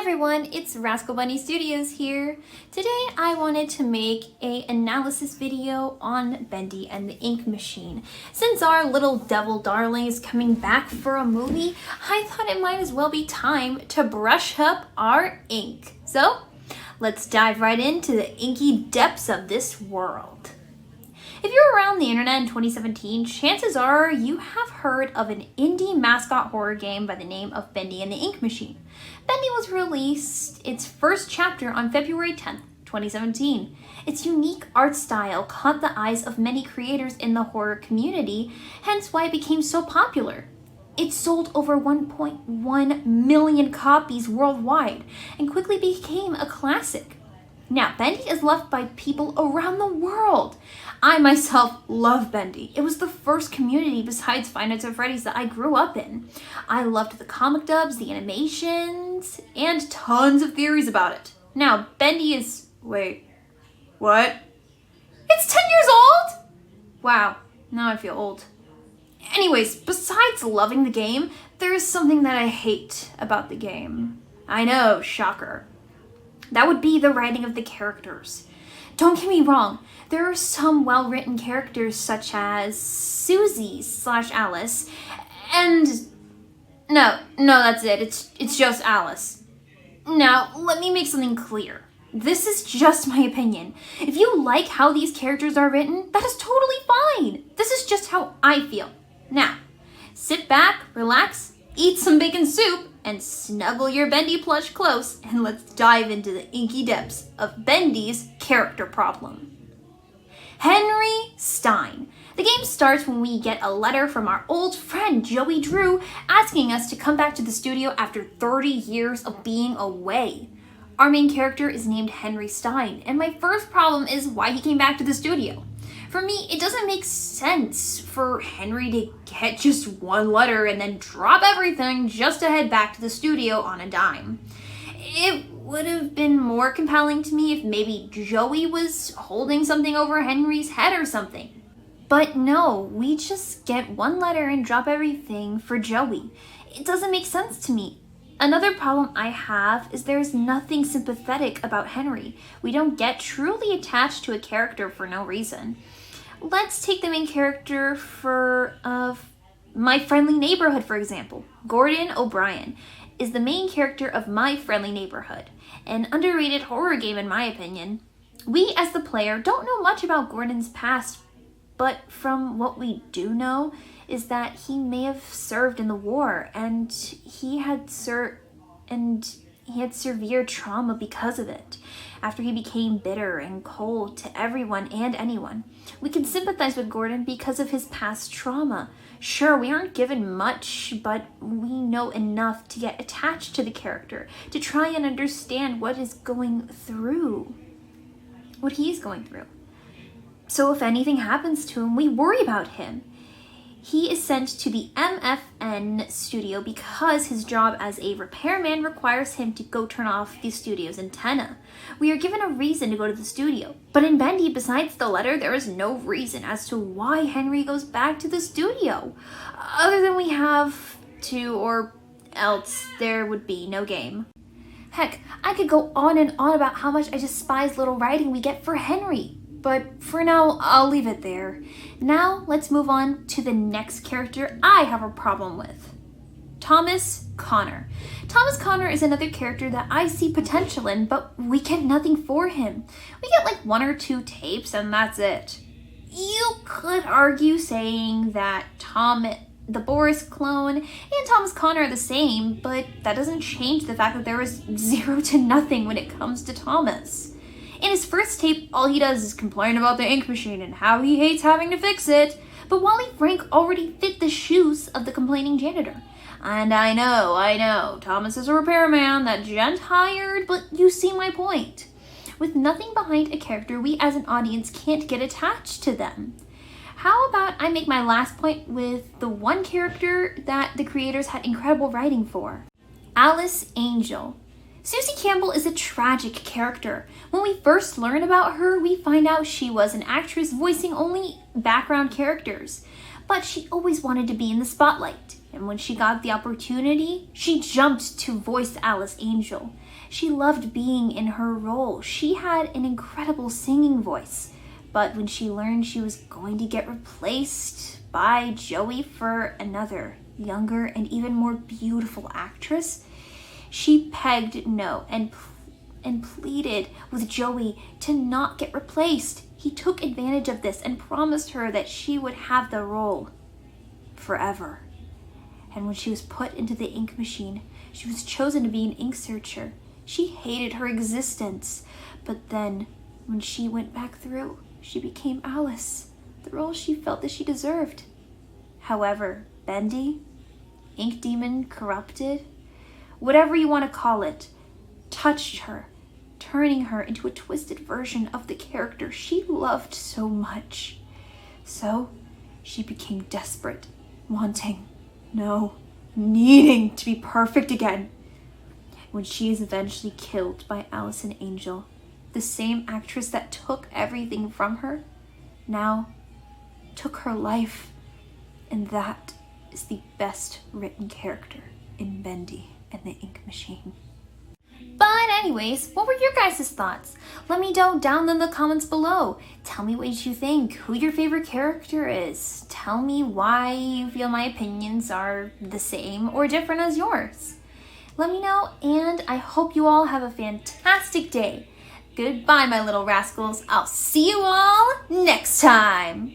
everyone, it's Rascal Bunny Studios here. Today I wanted to make an analysis video on Bendy and the ink machine. Since our little devil darling is coming back for a movie, I thought it might as well be time to brush up our ink. So let's dive right into the inky depths of this world. If you're around the internet in 2017, chances are you have heard of an indie mascot horror game by the name of Bendy and the Ink Machine. Bendy was released its first chapter on February 10th, 2017. Its unique art style caught the eyes of many creators in the horror community, hence why it became so popular. It sold over 1.1 million copies worldwide and quickly became a classic. Now, Bendy is loved by people around the world. I myself love Bendy. It was the first community besides Five Nights at Freddy's that I grew up in. I loved the comic dubs, the animations, and tons of theories about it. Now, Bendy is... wait, what? It's 10 years old? Wow, now I feel old. Anyways, besides loving the game, there is something that I hate about the game. I know, shocker. That would be the writing of the characters. Don't get me wrong, there are some well-written characters such as Susie/Alice, and no, that's it, it's just Alice. Now, let me make something clear. This is just my opinion. If you like how these characters are written, that is totally fine. This is just how I feel. Now, sit back, relax, eat some bacon soup, and snuggle your Bendy plush close, and let's dive into the inky depths of Bendy's character problem. Henry Stein. The game starts when we get a letter from our old friend Joey Drew asking us to come back to the studio after 30 years of being away. Our main character is named Henry Stein, and my first problem is why he came back to the studio. For me, it doesn't make sense for Henry to get just one letter and then drop everything just to head back to the studio on a dime. It would have been more compelling to me if maybe Joey was holding something over Henry's head or something. But no, we just get one letter and drop everything for Joey. It doesn't make sense to me. Another problem I have is there's nothing sympathetic about Henry. We don't get truly attached to a character for no reason. Let's take the main character of My Friendly Neighborhood, for example. Gordon O'Brien is the main character of My Friendly Neighborhood, an underrated horror game in my opinion. We, as the player, don't know much about Gordon's past, but from what we do know is that he may have served in the war, and he had severe trauma because of it, after he became bitter and cold to everyone and anyone. We can sympathize with Gordon because of his past trauma. Sure, we aren't given much, but we know enough to get attached to the character, to try and understand what he's going through. So if anything happens to him, we worry about him. He is sent to the MFN studio because his job as a repairman requires him to go turn off the studio's antenna. We are given a reason to go to the studio, but in Bendy, besides the letter, there is no reason as to why Henry goes back to the studio, other than we have to, or else there would be no game. Heck, I could go on and on about how much I despise little writing we get for Henry. But for now, I'll leave it there. Now, let's move on to the next character I have a problem with. Thomas Connor. Thomas Connor is another character that I see potential in, but we get nothing for him. We get like 1 or 2 tapes and that's it. You could argue saying that the Boris clone and Thomas Connor are the same, but that doesn't change the fact that there is 0 to nothing when it comes to Thomas. In his first tape, all he does is complain about the ink machine and how he hates having to fix it. But Wally Frank already fit the shoes of the complaining janitor. And I know, Thomas is a repairman that Jen hired, but you see my point. With nothing behind a character, we as an audience can't get attached to them. How about I make my last point with the one character that the creators had incredible writing for? Alice Angel. Susie Campbell is a tragic character. When we first learn about her, we find out she was an actress voicing only background characters, but she always wanted to be in the spotlight. And when she got the opportunity, she jumped to voice Alice Angel. She loved being in her role. She had an incredible singing voice. But when she learned she was going to get replaced by Joey for another, younger and even more beautiful actress, she pegged no and pleaded with Joey to not get replaced. He took advantage of this and promised her that she would have the role forever. And when she was put into the ink machine, she was chosen to be an ink searcher. She hated her existence. But then, when she went back through, she became Alice, the role she felt that she deserved. However, Bendy, Ink Demon Corrupted, whatever you want to call it, touched her, turning her into a twisted version of the character she loved so much. So, she became desperate, wanting, no, needing to be perfect again. When she is eventually killed by Alice and Angel, the same actress that took everything from her, now took her life. And that is the best written character in Bendy and the Ink Machine. But anyways, what were your guys' thoughts? Let me know down in the comments below. Tell me what you think, who your favorite character is. Tell me why you feel my opinions are the same or different as yours. Let me know, and I hope you all have a fantastic day. Goodbye, my little rascals. I'll see you all next time.